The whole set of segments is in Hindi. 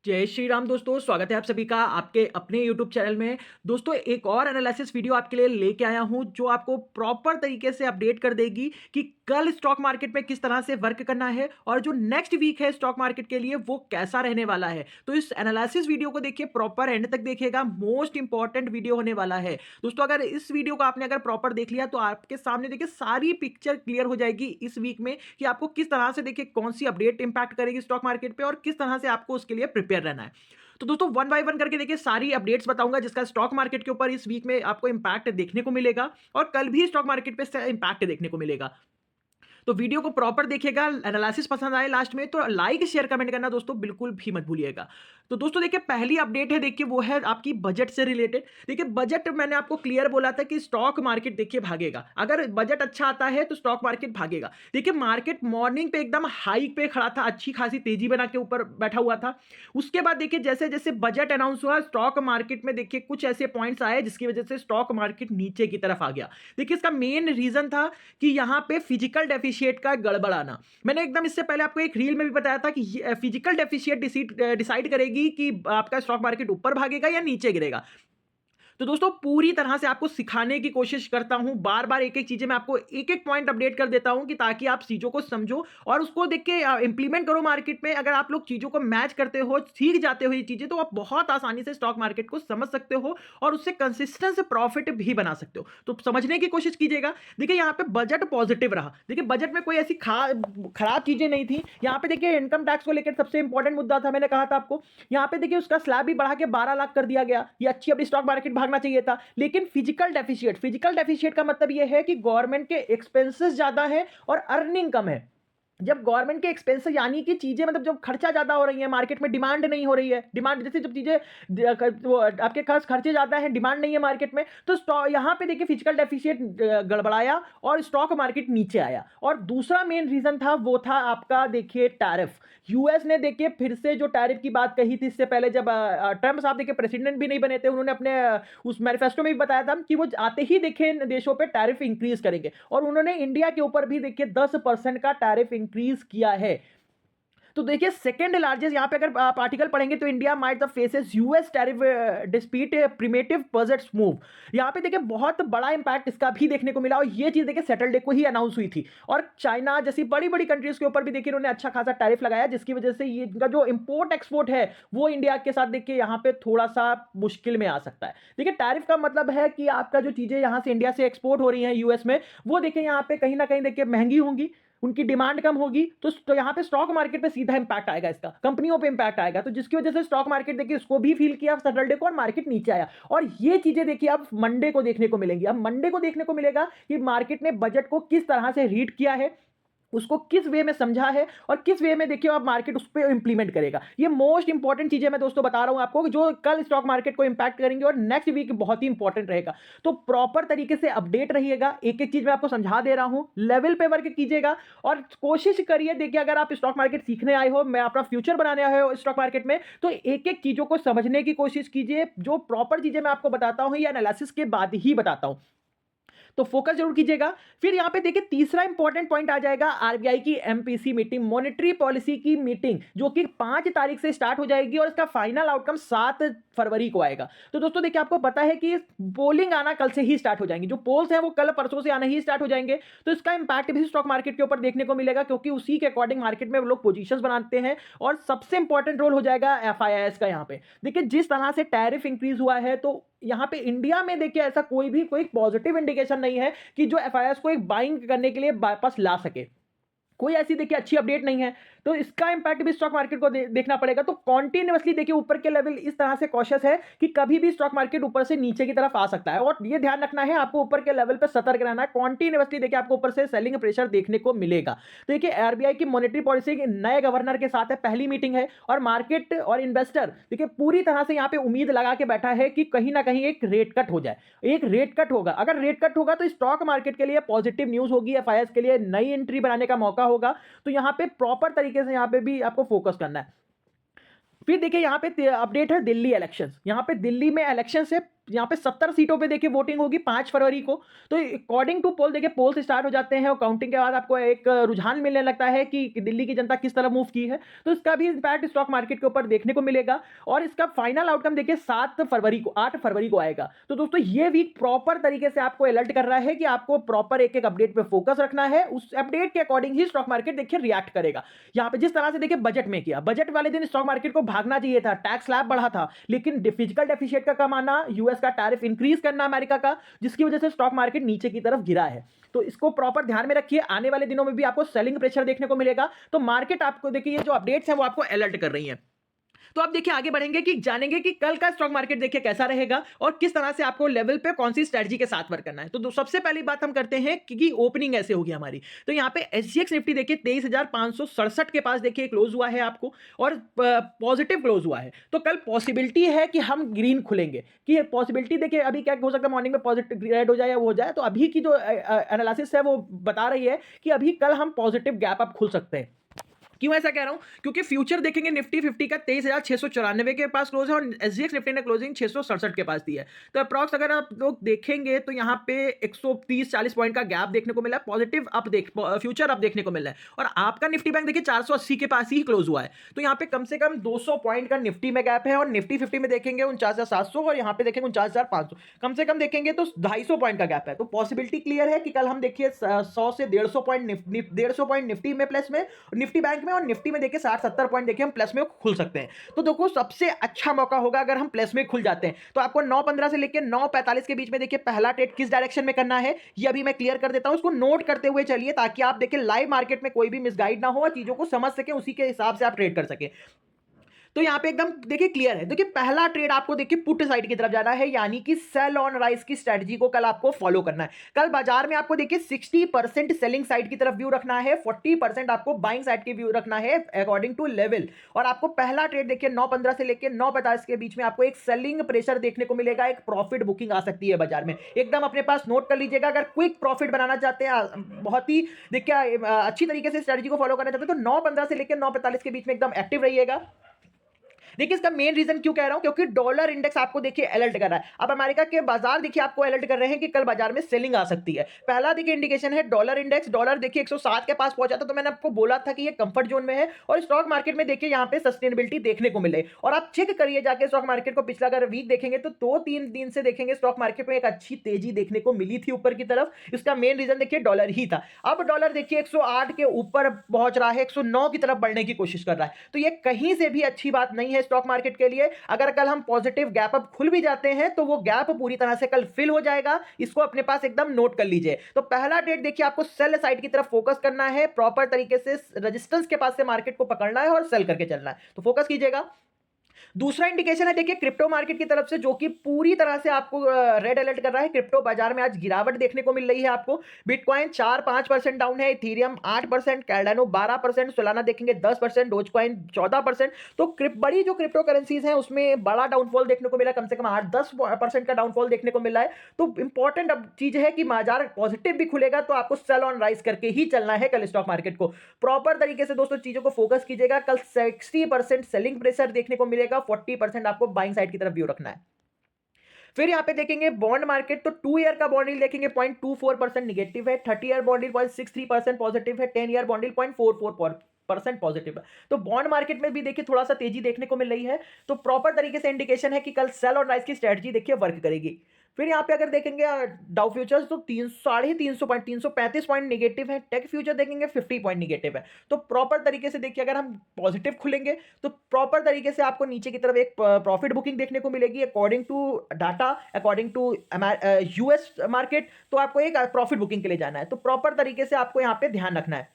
जय श्री राम दोस्तों, स्वागत है आप सभी का आपके अपने YouTube चैनल में। दोस्तों एक और एनालिसिस वीडियो आपके लिए लेके आया हूं जो आपको प्रॉपर तरीके से अपडेट कर देगी कि कल स्टॉक मार्केट में किस तरह से वर्क करना है और जो नेक्स्ट वीक है स्टॉक मार्केट के लिए वो कैसा रहने वाला है। तो इस एनालिसिस वीडियो को देखिए, प्रॉपर एंड तक देखिएगा, मोस्ट इंपॉर्टेंट वीडियो होने वाला है। दोस्तों अगर इस वीडियो को आपने अगर प्रॉपर देख लिया तो आपके सामने देखिए सारी पिक्चर क्लियर हो जाएगी इस वीक में कि आपको किस तरह से देखिए कौन सी अपडेट इंपैक्ट करेगी स्टॉक मार्केट पे और किस तरह से आपको उसके लिए प्रिपेयर रहना है। तो दोस्तों वन बाय वन करके देखिए सारी अपडेट्स बताऊंगा जिसका स्टॉक मार्केट के ऊपर इस वीक में आपको इंपैक्ट देखने को मिलेगा और कल भी स्टॉक मार्केट पे इंपैक्ट देखने को मिलेगा। तो वीडियो को प्रॉपर देखिएगा। एनालिसिस पसंद आए लास्ट में तो लाइक शेयर कमेंट करना दोस्तों बिल्कुल भी मत भूलिएगा। तो दोस्तों देखिए पहली अपडेट है, देखिए वो है आपकी बजट से रिलेटेड। देखिए बजट मैंने आपको क्लियर बोला था कि स्टॉक मार्केट देखिए भागेगा, अगर बजट अच्छा आता है तो स्टॉक मार्केट भागेगा। देखिए मार्केट मॉर्निंग पे एकदम हाइक पे खड़ा था, अच्छी खासी तेजी बना के ऊपर बैठा हुआ था। उसके बाद देखिए जैसे जैसे बजट अनाउंस हुआ स्टॉक मार्केट में देखिए कुछ ऐसे पॉइंट्स आए जिसकी वजह से स्टॉक मार्केट नीचे की तरफ आ गया। देखिए इसका मेन रीजन था कि यहाँ पे फिजिकल डेफिशिएट का गड़बड़ाना। मैंने एकदम इससे पहले आपको एक रील में भी बताया था कि फिजिकल डेफिशिएट डिसाइड करेगी कि आपका स्टॉक मार्केट ऊपर भागेगा या नीचे गिरेगा। तो दोस्तों पूरी तरह से आपको सिखाने की कोशिश करता हूं, बार बार एक एक चीजें मैं आपको एक एक पॉइंट अपडेट कर देता हूं कि ताकि आप चीजों को समझो और उसको देख के इंप्लीमेंट करो मार्केट में। अगर आप लोग चीजों को मैच करते हो, सीख जाते हो ये चीजें, तो आप बहुत आसानी से स्टॉक मार्केट को समझ सकते हो और उससे कंसिस्टेंट प्रॉफिट भी बना सकते हो। तो समझने की कोशिश कीजिएगा। देखिए यहाँ पे बजट पॉजिटिव रहा। देखिए बजट में कोई ऐसी खराब चीजें नहीं थी। यहाँ पे देखिए इनकम टैक्स को लेकर सबसे इंपॉर्टेंट मुद्दा था, मैंने कहा था आपको। यहाँ पे देखिए उसका स्लैब भी बढ़ा के 12 लाख कर दिया गया। ये अच्छी अपनी स्टॉक मार्केट भागना चाहिए था। लेकिन फिजिकल डेफिशिएट का मतलब यह है कि गवर्नमेंट के एक्सपेंसेस ज्यादा है और अर्निंग कम है। जब गवर्नमेंट के एक्सपेंसेस यानी कि चीजें मतलब जब खर्चा ज्यादा हो रही है, मार्केट में डिमांड नहीं हो रही है, डिमांड जैसे जब चीजें वो आपके खास खर्चे ज्यादा है, डिमांड नहीं है मार्केट में, तो यहां पे देखिए फिजिकल डेफिशिएट गड़बड़ाया और स्टॉक मार्केट नीचे आया। और दूसरा मेन रीजन था वो था आपका देखिए टैरिफ। यूएस ने देखिए फिर से जो टैरिफ की बात कही थी इससे पहले, जब ट्रंप साहब देखिए प्रेसिडेंट भी नहीं बने थे, उन्होंने अपने उस मैनिफेस्टो में भी बताया था कि वो आते ही देखिए देशों पे टैरिफ इंक्रीज करेंगे और उन्होंने इंडिया के ऊपर भी देखिए 10% का टैरिफ इंक्रीज किया है। तो देखिए सेकंड लार्जेस्ट यहाँ पे अगर आप आर्टिकल पढ़ेंगे तो India might the faces US tariff dispute primitive budgets move. यहाँ पे देखिए बहुत बड़ा इंपैक्ट इसका भी देखने को मिला और ये चीज देखिए सैटरडे को ही अनाउंस हुई थी। और चाइना जैसी बड़ी बड़ी कंट्रीज के ऊपर भी देखिए उन्होंने अच्छा खासा टैरिफ लगाया, जिसकी वजह से ये इनका जो इंपोर्ट एक्सपोर्ट है वो इंडिया के साथ देखिए यहाँ पे थोड़ा सा मुश्किल में आ सकता है। देखिए टैरिफ का मतलब है कि आपका जो चीजें यहाँ से इंडिया से एक्सपोर्ट हो रही हैं यूएस में, वो देखिए यहाँ पे कहीं ना कहीं देखिए महंगी होंगी, उनकी डिमांड कम होगी। तो यहाँ पे स्टॉक मार्केट पे सीधा इंपैक्ट आएगा, इसका कंपनियों पे इंपैक्ट आएगा। तो जिसकी वजह से स्टॉक मार्केट देखिए उसको भी फील किया सैटरडे को और मार्केट नीचे आया। और ये चीजें देखिए अब मंडे को देखने को मिलेंगी। अब मंडे को देखने को मिलेगा कि मार्केट ने बजट को किस तरह से रीड किया है, उसको किस वे में समझा है और किस वे में देखिए अब मार्केट उस पर इंप्लीमेंट करेगा। ये मोस्ट इंपॉर्टेंट चीजें मैं दोस्तों बता रहा हूं आपको जो कल स्टॉक मार्केट को इंपैक्ट करेंगे और नेक्स्ट वीक बहुत ही इंपॉर्टेंट रहेगा। तो प्रॉपर तरीके से अपडेट रहिएगा, एक एक चीज मैं आपको समझा दे रहा हूं, लेवल पे वर्क कीजिएगा और कोशिश करिए। देखिए अगर आप स्टॉक मार्केट सीखने आए हो, मैं अपना फ्यूचर बनाने आए हो स्टॉक मार्केट में, तो एक एक चीजों को समझने की कोशिश कीजिए। जो प्रॉपर चीजें मैं आपको बताता हूं या एनालिसिस के बाद ही बताता हूं, तो फोकस जरूर कीजिएगा। फिर यहां पे देखिए तीसरा इंपॉर्टेंट पॉइंट आ जाएगा आरबीआई की एमपीसी मीटिंग, मॉनेटरी पॉलिसी की मीटिंग, जो कि 5 तारीख से स्टार्ट हो जाएगी और इसका फाइनल आउटकम 7 फरवरी को आएगा। तो दोस्तों देखिए आपको पता है कि पोलिंग आना कल से ही स्टार्ट हो जाएंगे, जो पोल्स हैं वो कल परसों से आना ही स्टार्ट हो जाएंगे। तो इसका इंपैक्ट भी स्टॉक मार्केट के ऊपर देखने को मिलेगा, क्योंकि उसी के अकॉर्डिंग मार्केट में लोग पोजीशंस बनाते हैं। और सबसे इंपॉर्टेंट रोल हो जाएगा एफआईआईएस का। यहाँ पे देखिए जिस तरह से टैरिफ इंक्रीज हुआ है, तो यहां पे इंडिया में देखिए ऐसा कोई पॉजिटिव इंडिकेशन नहीं है कि जो एफआईआईएस को एक बाइंग करने के लिए वापस ला सके। कोई ऐसी देखिए अच्छी अपडेट नहीं है। तो इसका इंपैक्ट भी स्टॉक मार्केट को देखना पड़ेगा। तो कॉन्टिन्यूअसली देखिए ऊपर के लेवल इस तरह से कॉशियस है कि कभी भी स्टॉक मार्केट ऊपर से नीचे की तरफ आ सकता है और ये ध्यान रखना है, आपको ऊपर के लेवल पे सतर्क रहना है। कॉन्टिन्यूअसली देखिए आपको ऊपर से सेलिंग प्रेशर देखने को मिलेगा। तो देखिए आरबीआई की मॉनेटरी पॉलिसी के नए गवर्नर के साथ है, पहली मीटिंग है और मार्केट और इन्वेस्टर देखिए पूरी तरह से यहाँ पे उम्मीद लगा के बैठा है कि कहीं ना कहीं एक रेट कट हो जाए। एक रेट कट होगा, अगर रेट कट होगा तो स्टॉक मार्केट के लिए पॉजिटिव न्यूज होगी, एफआईआईएस के लिए नई एंट्री बनाने का मौका होगा। तो यहाँ पे प्रॉपर तरीके से यहाँ पे भी आपको फोकस करना है। फिर देखिए यहाँ पे अपडेट है दिल्ली इलेक्शंस। यहाँ पे दिल्ली में इलेक्शन से यहाँ पे 70 सीटों पे देखिए वोटिंग होगी 5 फरवरी को। तो अकॉर्डिंग टू पोल देखिए पोल्स स्टार्ट हो जाते हैं और काउंटिंग के बाद आपको एक रुझान मिलने लगता है कि दिल्ली की जनता किस तरह मूव की है। तो इसका भी इम्पैक्ट स्टॉक मार्केट के ऊपर देखने को मिलेगा और इसका फाइनल आउटकम देखिए 7 फरवरी को 8 फरवरी को आएगा। तो दोस्तों ये वीक प्रॉपर तरीके से आपको अलर्ट कर रहा है कि आपको प्रॉपर एक एक अपडेट पे फोकस रखना है। उस अपडेट के अकॉर्डिंग ही स्टॉक मार्केट देखिए रिएक्ट करेगा। यहाँ पे जिस तरह से देखिए बजट में किया, बजट वाले दिन स्टॉक मार्केट को भागना चाहिए था, टैक्स स्लैब बढ़ा था, लेकिन फिजिकल डेफिसिट का कम आना, यूएस का टैरिफ इंक्रीज करना अमेरिका का, जिसकी वजह से स्टॉक मार्केट नीचे की तरफ गिरा है। तो इसको प्रॉपर ध्यान में रखिए, आने वाले दिनों में भी आपको सेलिंग प्रेशर देखने को मिलेगा। तो मार्केट आपको देखिए जो अपडेट्स हैं वो आपको अलर्ट कर रही है। तो आप देखिए आगे बढ़ेंगे कि जानेंगे कि कल का स्टॉक मार्केट देखिए कैसा रहेगा और किस तरह से आपको लेवल पे कौन सी स्ट्रेटजी के साथ वर्क करना है। तो सबसे पहली बात हम करते हैं कि ओपनिंग ऐसे होगी हमारी। तो यहाँ पे एसजीएक्स निफ्टी देखिए 23,567 के पास देखिए क्लोज हुआ है आपको और पॉजिटिव क्लोज हुआ है। तो कल पॉसिबिलिटी है कि हम ग्रीन खुलेंगे, कि पॉसिबिलिटी देखिए अभी क्या हो सकता है, मॉर्निंग में पॉजिटिव रेड हो जाए या वो हो जाए। तो अभी की जो एनालिसिस है वो बता रही है कि अभी कल हम पॉजिटिव गैप अप खुल सकते हैं। क्यों ऐसा कह रहा हूं? क्योंकि फ्यूचर देखेंगे निफ्टी 50 का 23,694 के पास क्लोज है और एसजीएक्स निफ्टी ने क्लोजिंग 667 के पास दी है। तो अप्रॉक्स अगर आप लोग देखेंगे तो यहाँ पे 130-40 पॉइंट का गैप देखने को मिला है, पॉजिटिव अप फ्यूचर अप देखने को मिला है। और आपका निफ्टी बैंक देखिए 480 के पास ही क्लोज हुआ है। तो यहाँ पे कम से कम 200 पॉइंट का निफ्टी में गैप है और निफ्टी 50 में देखेंगे 49,700 और यहाँ पे देखेंगे 49,500, कम से कम देखेंगे तो 250 पॉइंट का गैप है। तो पॉसिबिलिटी क्लियर है कि कल हम देखिए 100 से 150 पॉइंट 150 पॉइंट निफ्टी में प्लस में, निफ्टी बैंक में, और निफ्टी में देखिए 60-70 पॉइंट देखिए हम प्लस में खुल सकते हैं। तो देखो सबसे अच्छा मौका होगा अगर हम प्लस में खुल जाते हैं। तो आपको 9:15 से लेकर 9:45 के बीच में देखिए पहला ट्रेड किस डायरेक्शन में करना है ये अभी मैं क्लियर कर देता हूं। इसको नोट करते हुए चलिए ताकि आप देखिए लाइव मार्केट में कोई भी मिसगाइड ना हो और चीजों को समझ सके, उसी के हिसाब से आप ट्रेड कर सके। तो यहां पे एकदम देखिए क्लियर है। देखिए पहला ट्रेड आपको देखिए पुट साइड की तरफ जाना है, यानी कि सेल ऑन राइज की स्ट्रेटजी को कल आपको फॉलो करना है। कल बाजार में आपको देखिए 60% सेलिंग साइड की तरफ व्यू रखना है, 40% आपको बाइंग साइड की व्यू रखना है अकॉर्डिंग टू लेवल। और आपको पहला ट्रेड देखिए 9:15 से लेकर 9:45 के बीच में आपको एक सेलिंग प्रेशर देखने को मिलेगा, एक प्रॉफिट बुकिंग आ सकती है बाजार में। एकदम अपने पास नोट कर लीजिएगा। अगर क्विक प्रॉफिट बनाना चाहते हैं, बहुत ही देखिए अच्छी तरीके से स्ट्रेटजी को फॉलो करना चाहते हैं, तो 9:15 से लेकर 9:45 के बीच में एकदम एक्टिव रहिएगा। देखिए इसका मेन रीजन क्यों कह रहा हूं, क्योंकि डॉलर इंडेक्स आपको देखिए अलर्ट कर रहा है। अब अमेरिका के बाजार देखिए आपको अलर्ट कर रहे हैं कि कल बाजार में सेलिंग आ सकती है। पहला देखिए इंडिकेशन है डॉलर इंडेक्स, डॉलर देखिए 107 के पास पहुंचा था, तो मैंने आपको बोला था कि ये कंफर्ट जोन में है और स्टॉक मार्केट में देखिए यहां पे सस्टेनेबिलिटी देखने को मिले। और आप चेक करिए जाके स्टॉक मार्केट को, पिछला अगर वीक देखेंगे तो 2-3 दिन से देखेंगे स्टॉक मार्केट में एक अच्छी तेजी देखने को मिली थी ऊपर की तरफ। इसका मेन रीजन देखिए डॉलर ही था। अब डॉलर देखिए 108 के ऊपर पहुंच रहा है, 109 की तरफ बढ़ने की कोशिश कर रहा है। तो ये कहीं से भी अच्छी बात नहीं है स्टॉक मार्केट के लिए। अगर कल हम पॉजिटिव गैप अप खुल भी जाते हैं तो वो गैप पूरी तरह से कल फिल हो जाएगा, इसको अपने पास एकदम नोट कर लीजिए। तो पहला ट्रेड देखिए आपको सेल साइड की तरफ फोकस करना है, प्रॉपर तरीके से रेजिस्टेंस के पास से मार्केट को पकड़ना है और सेल करके चलना है, तो फोकस कीजिएगा। दूसरा इंडिकेशन है देखिए क्रिप्टो मार्केट की तरफ से, जो कि पूरी तरह से आपको रेड अलर्ट कर रहा है। क्रिप्टो बाजार में आज गिरावट देखने को मिल रही है आपको। बिटकॉइन 4-5% डाउन है, इथेरियम 8%, कैर्डानो 12%, सोलाना देखेंगे 10%, डोजकॉइन 14%। तो बड़ी जो क्रिप्टो करेंसीज हैं उसमें बड़ा डाउनफॉल देखने को मिला, कम से कम 8-10% का डाउनफॉल देखने को मिला है। तो इंपॉर्टेंट अब चीज है कि बाजार पॉजिटिव भी खुलेगा तो आपको सेल ऑन राइज करके ही चलना है कल स्टॉक मार्केट को। प्रॉपर तरीके से दोस्तों चीजों को फोकस कीजिएगा। कल 60% सेलिंग प्रेशर देखने को मिलेगा, 40% आपको बाइंग साइड की तरफ व्यू रखना है। फिर यहां पे देखेंगे बॉन्ड मार्केट, तो 2 ईयर का बॉन्ड यील्ड देखेंगे 0.24% निगेटिव है, 30 ईयर बॉन्ड यील्ड 0.63% पॉजिटिव है, 10 ईयर बॉन्ड यील्ड 0.44% पॉजिटिव है। तो बॉन्ड मार्केट में भी देखिए थोड़ा सा तेजी देखने को मिल रही है। तो प्रॉपर तरीके से इंडिकेशन है कि कल सेल और राइज की स्ट्रेटजी देखिए वर्क करेगी। फिर यहाँ पे अगर देखेंगे डाउ फ्यूचर्स तो 335 पॉइंट निगेटिव है, टेक फ्यूचर देखेंगे 50 पॉइंट निगेटिव है। तो प्रॉपर तरीके से देखिए अगर हम पॉजिटिव खुलेंगे तो प्रॉपर तरीके से आपको नीचे की तरफ एक प्रॉफिट बुकिंग देखने को मिलेगी according to data, according to US market. तो आपको एक प्रॉफिट बुकिंग के लिए जाना है, तो प्रॉपर तरीके से आपको यहाँ पे ध्यान रखना है।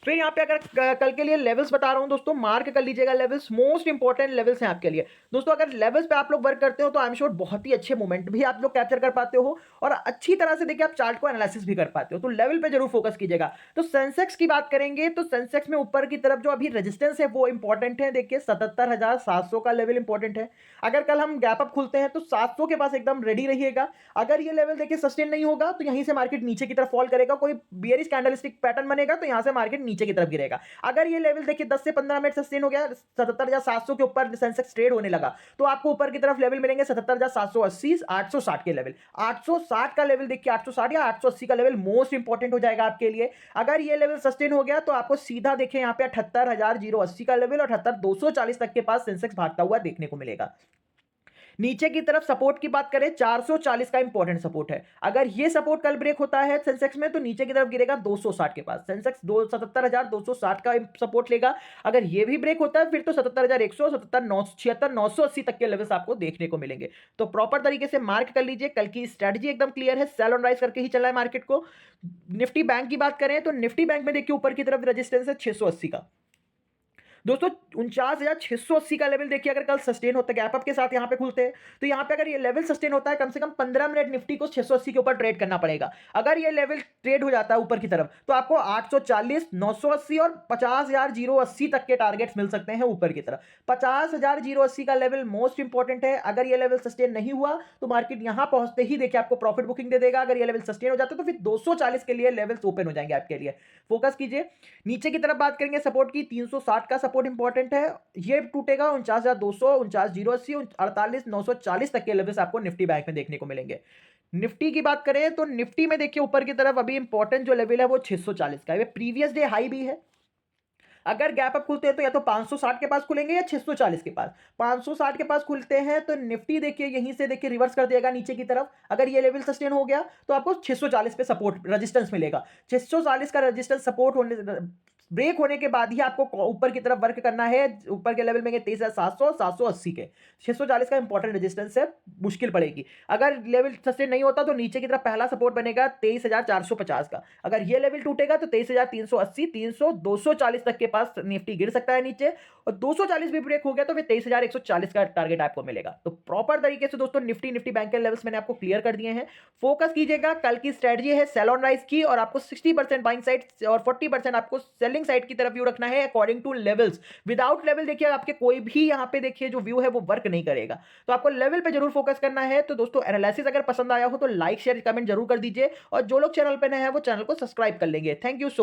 फिर यहाँ पे अगर कल के लिए लेवल्स बता रहा हूं दोस्तों, मार्क कर लीजिएगा लेवल्स, मोस्ट इंपॉर्टेंट लेवल्स हैं आपके लिए दोस्तों। अगर लेवल्स पे आप लोग वर्क करते हो तो आई एम श्योर बहुत ही अच्छे मोमेंट भी आप लोग कैप्चर कर पाते हो और अच्छी तरह से देखिए आप चार्ट को एनालिसिस भी कर पाते हो। तो लेवल पे जरूर फोकस कीजिएगा। तो सेंसेक्स की बात करेंगे तो सेंसेक्स में ऊपर की तरफ जो अभी रेजिस्टेंस है वो इंपॉर्टेंट है। देखिए 77,700 का लेवल इंपॉर्टेंट है। अगर कल हम गैप अप खुलते हैं तो 700 के पास एकदम रेडी रहिएगा। अगर ये लेवल देखिए सस्टेन नहीं होगा तो यहीं से मार्केट नीचे की तरफ फॉल करेगा, कोई बियरिश कैंडलस्टिक पैटर्न बनेगा तो यहां से मार्केट नीचे की तरफ गिरेगा। अगर ये लेवल देखिए 10 से 15 मिनट सस्टेन हो गया 77,700 के ऊपर सेंसेक्स ट्रेड होने लगा, तो आपको ऊपर की तरफ लेवल मिलेंगे 77,780, 860 के लेवल। 860 का लेवल देखिए, 860 या 880 का लेवल मोस्ट इंपॉर्टेंट हो जाएगा आपके लिए। अगर ये लेवल सस्टेन हो गया तो आपको सीधा देखिए यहाँ पे 78,080 का लेवल और 78,240 तक के पास सेंसेक्स भागता हुआ देखने को मिलेगा। नीचे की तरफ सपोर्ट की बात करें, 440 का इंपॉर्टेंट सपोर्ट है। अगर ये सपोर्ट कल ब्रेक होता है सेंसेक्स में, तो नीचे की तरफ गिरेगा 260 के पास। सेंसेक्स 77,260 का सपोर्ट लेगा। अगर ये भी ब्रेक होता है फिर तो 77,100, 77,976 तक के लेवल्स आपको देखने को मिलेंगे। तो प्रॉपर तरीके से मार्क कर लीजिए, कल की स्ट्रेटजी एकदम क्लियर है, सेल ऑन राइज करके ही चलना है मार्केट को। निफ्टी बैंक की बात करें तो निफ्टी बैंक में देखिए ऊपर की तरफ रेजिस्टेंस है 680 का। दोस्तों 49,680 का लेवल देखिए, अगर कल सस्टेन होता है गैप अप के साथ यहां पे खुलते हैं, तो यहां पे अगर ये लेवल सस्टेन होता है, कम से कम 15 मिनट निफ्टी को 680 के ऊपर ट्रेड करना पड़ेगा। अगर ये लेवल ट्रेड हो जाता है ऊपर की तरफ, तो आपको 840, 980 और 50,080 तक के टारगेट्स मिल सकते हैं ऊपर की तरफ। 50,080 का लेवल मोस्ट इंपॉर्टेंट है। अगर ये लेवल सस्टेन नहीं हुआ तो मार्केट यहां पहुंचते ही देखिए आपको प्रॉफिट बुकिंग दे देगा। अगर ये लेवल सस्टेन हो जाता है तो फिर 240 के लिए लेवल्स ओपन हो जाएंगे आपके लिए। फोकस कीजिए। नीचे की तरफ बात करेंगे सपोर्ट की, 360 का सपोर्ट इंपॉर्टेंट है। ये टूटेगा 49,200, 49,080, 48,940 तक के लेवल्स आपको निफ्टी बैंक में देखने को मिलेंगे। निफ्टी की बात करें तो निफ्टी में देखिए ऊपर की तरफ अभी इंपॉर्टेंट जो लेवल है वो 640 का है। प्रीवियस डे हाई भी है। अगर गैप अप खुलते हैं तो या तो 560 के पास खुलेंगे या 640 के पास। 560 के पास खुलते हैं तो निफ्टी देखिए यहीं से देखिए रिवर्स कर देगा नीचे की तरफ। अगर ये लेवल सस्टेन हो गया तो आपको 640 पे सपोर्ट रेजिस्टेंस मिलेगा। 640 का रेजिस्टेंस सपोर्ट होने ब्रेक होने के बाद ही आपको ऊपर की तरफ वर्क करना है। ऊपर के लेवल में 23,700, 780 के 640 का इंपॉर्टेंट रेजिस्टेंस है, मुश्किल पड़ेगी। अगर लेवल सस्टेन नहीं होता तो नीचे की तरफ पहला सपोर्ट बनेगा 23,450 का। अगर ये लेवल टूटेगा तो 23,380, 300, 240 तक के पास निफ्टी गिर सकता है नीचे, और 240 भी ब्रेक हो गया तो फिर 23,140 का टारगेट आपको मिलेगा। तो प्रॉपर तरीके से दोस्तों निफ्टी बैंक के लेवल्स मैंने आपको क्लियर कर दिए हैं। फोकस कीजिएगा, कल की स्ट्रेटजी है सेल ऑन राइज की, और आपको 60% बाइंग साइड और 40% आपको सेलिंग साइड की तरफ व्यू रखना है according two levels. Without level देखिए आपके कोई भी यहां पे देखिए जो व्यू है वो वर्क नहीं करेगा। तो आपको लेवल पे जरूर फोकस करना है। तो दोस्तों एनालिसिस अगर पसंद आया हो तो लाइक शेयर कमेंट जरूर कर दीजिए, और जो लोग चैनल पे नए हैं वो चैनल को सब्सक्राइब कर लेंगे। Thank you so much.